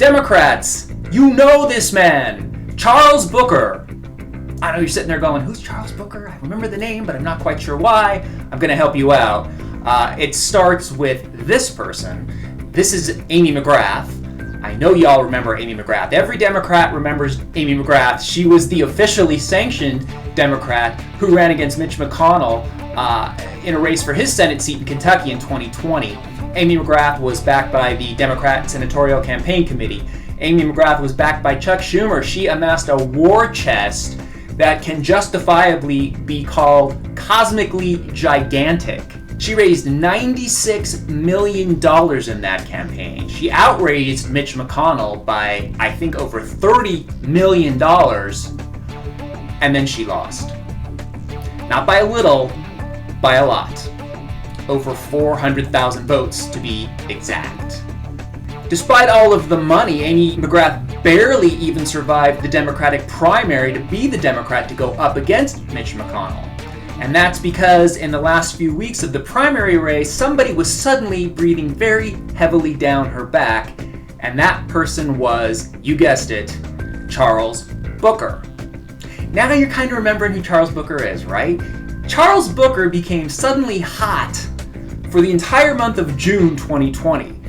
Democrats, you know this man, Charles Booker. I know you're sitting there going, who's Charles Booker? I remember the name, but I'm not quite sure why. I'm going to help you out. It starts with this person. This is Amy McGrath. I know y'all remember Amy McGrath. Every Democrat remembers Amy McGrath. She was the officially sanctioned Democrat who ran against Mitch McConnell in a race for his Senate seat in Kentucky in 2020. Amy McGrath was backed by the Democrat Senatorial Campaign Committee. Amy McGrath was backed by Chuck Schumer. She amassed a war chest that can justifiably be called cosmically gigantic. She raised $96 million in that campaign. She outraised Mitch McConnell by, I think, over $30 million, and then she lost. Not by a little, by a lot. Over 400,000 votes, to be exact. Despite all of the money, Amy McGrath barely even survived the Democratic primary to be the Democrat to go up against Mitch McConnell. And that's because in the last few weeks of the primary race, somebody was suddenly breathing very heavily down her back, and that person was, you guessed it, Charles Booker. Now you're kind of remembering who Charles Booker is, right? Charles Booker became suddenly hot for the entire month of June 2020.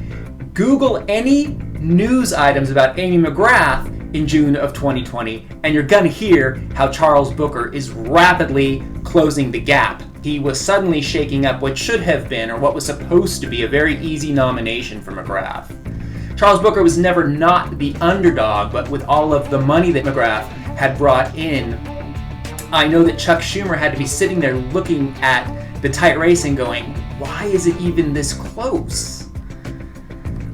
Google any news items about Amy McGrath in June of 2020, and you're gonna hear how Charles Booker is rapidly closing the gap. He was suddenly shaking up what should have been, or what was supposed to be, a very easy nomination for McGrath. Charles Booker was never not the underdog, but with all of the money that McGrath had brought in, I know that Chuck Schumer had to be sitting there looking at the tight race and going, why is it even this close?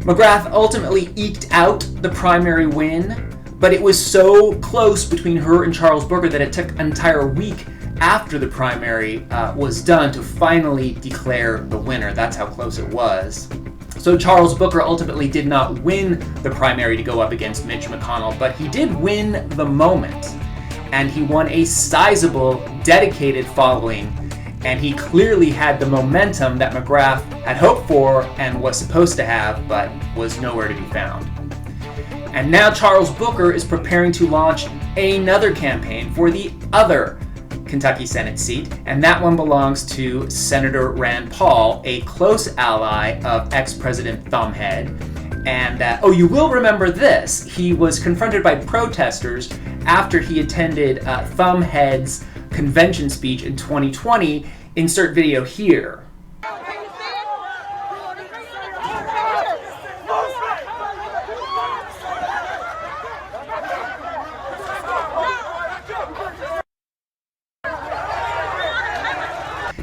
McGrath ultimately eked out the primary win, but it was so close between her and Charles Booker that it took an entire week after the primary was done to finally declare the winner. That's how close it was. So Charles Booker ultimately did not win the primary to go up against Mitch McConnell, but he did win the moment. And he won a sizable, dedicated following, and he clearly had the momentum that McGrath had hoped for and was supposed to have, but was nowhere to be found. And now Charles Booker is preparing to launch another campaign for the other Kentucky Senate seat, and that one belongs to Senator Rand Paul, a close ally of ex-President Thumbhead. And you will remember this. He was confronted by protesters after he attended Thumbhead's convention speech in 2020. Insert video here.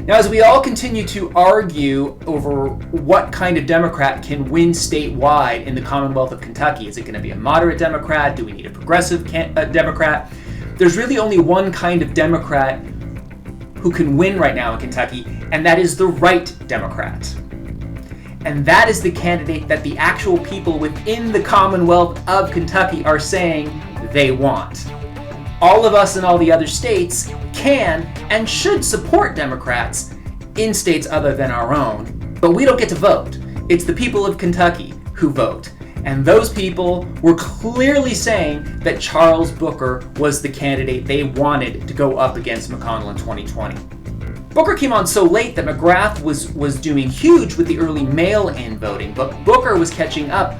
Now, as we all continue to argue over what kind of Democrat can win statewide in the Commonwealth of Kentucky, is it going to be a moderate Democrat? Do we need a progressive Democrat? There's really only one kind of Democrat who can win right now in Kentucky, and that is the right Democrat. And that is the candidate that the actual people within the Commonwealth of Kentucky are saying they want. All of us in all the other states can and should support Democrats in states other than our own, but we don't get to vote. It's the people of Kentucky who vote. And those people were clearly saying that Charles Booker was the candidate they wanted to go up against McConnell in 2020. Booker came on so late that McGrath was doing huge with the early mail-in voting, but Booker was catching up.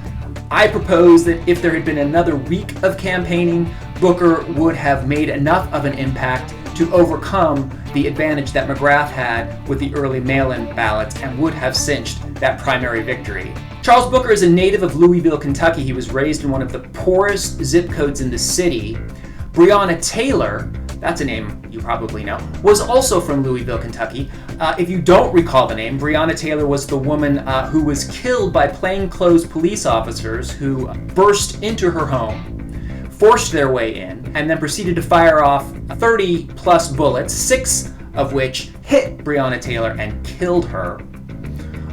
I propose that if there had been another week of campaigning, Booker would have made enough of an impact to overcome the advantage that McGrath had with the early mail-in ballots and would have cinched that primary victory. Charles Booker is a native of Louisville, Kentucky. He was raised in one of the poorest zip codes in the city. Breonna Taylor, that's a name you probably know, was also from Louisville, Kentucky. If you don't recall the name, Breonna Taylor was the woman who was killed by plainclothes police officers who burst into her home, forced their way in, and then proceeded to fire off 30 plus bullets, 6 of which hit Breonna Taylor and killed her.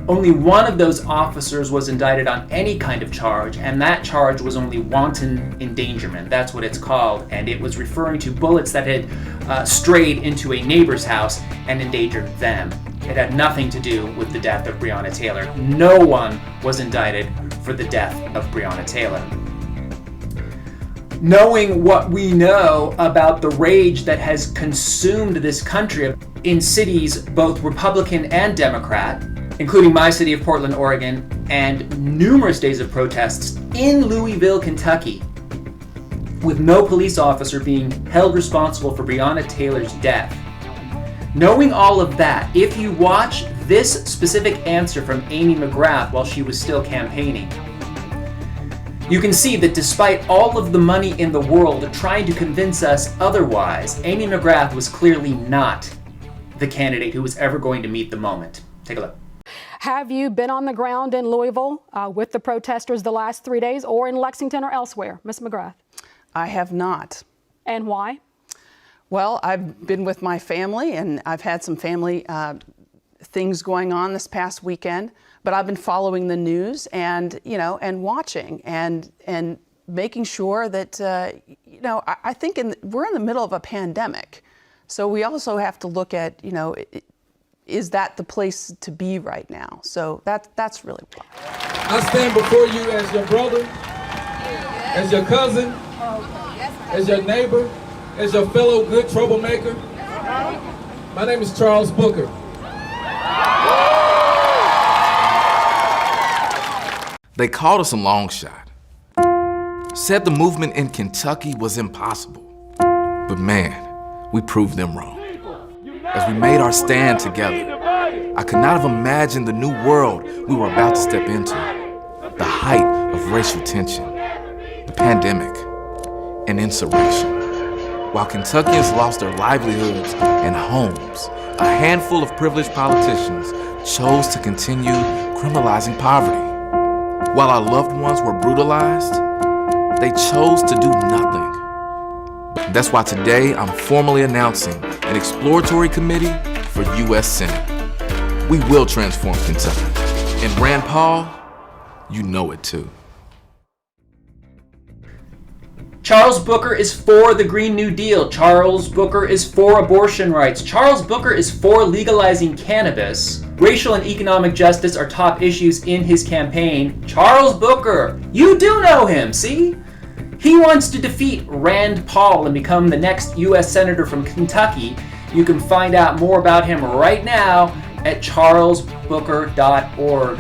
Only one of those officers was indicted on any kind of charge, and that charge was only wanton endangerment. That's what it's called, and it was referring to bullets that had strayed into a neighbor's house and endangered them. It had nothing to do with the death of Breonna Taylor. No one was indicted for the death of Breonna Taylor. Knowing what we know about the rage that has consumed this country in cities both Republican and Democrat, including my city of Portland, Oregon, and numerous days of protests in Louisville, Kentucky, with no police officer being held responsible for Breonna Taylor's death. Knowing all of that, if you watch this specific answer from Amy McGrath while she was still campaigning, you can see that despite all of the money in the world trying to convince us otherwise, Amy McGrath was clearly not the candidate who was ever going to meet the moment. Take a look. Have you been on the ground in Louisville with the protesters the last 3 days, or in Lexington or elsewhere? Ms. McGrath. I have not. And why? Well, I've been with my family, and I've had some family things going on this past weekend, but I've been following the news and, and watching and making sure that, I think we're in the middle of a pandemic. So we also have to look at, is that the place to be right now? So that's really why. I stand before you as your brother, as your cousin, as your neighbor, as your fellow good troublemaker. My name is Charles Booker. They called us a long shot. Said the movement in Kentucky was impossible. But man, we proved them wrong. As we made our stand together, I could not have imagined the new world we were about to step into. The height of racial tension, the pandemic, and insurrection. While Kentuckians lost their livelihoods and homes, a handful of privileged politicians chose to continue criminalizing poverty. While our loved ones were brutalized, they chose to do nothing. That's why today I'm formally announcing an exploratory committee for U.S. Senate. We will transform Kentucky. And Rand Paul, you know it too. Charles Booker is for the Green New Deal. Charles Booker is for abortion rights. Charles Booker is for legalizing cannabis. Racial and economic justice are top issues in his campaign. Charles Booker, you do know him, see? He wants to defeat Rand Paul and become the next U.S. Senator from Kentucky. You can find out more about him right now at charlesbooker.org.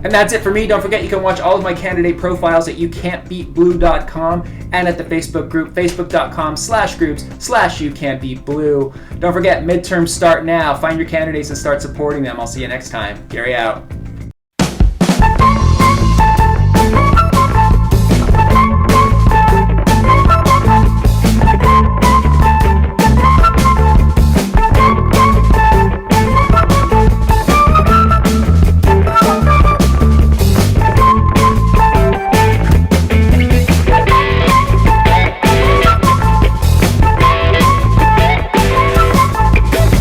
And that's it for me. Don't forget you can watch all of my candidate profiles at YouCantBeatBlue.com and at the Facebook group, facebook.com/groups/YouCantBeatBlue. Don't forget, midterms start now. Find your candidates and start supporting them. I'll see you next time. Gary out.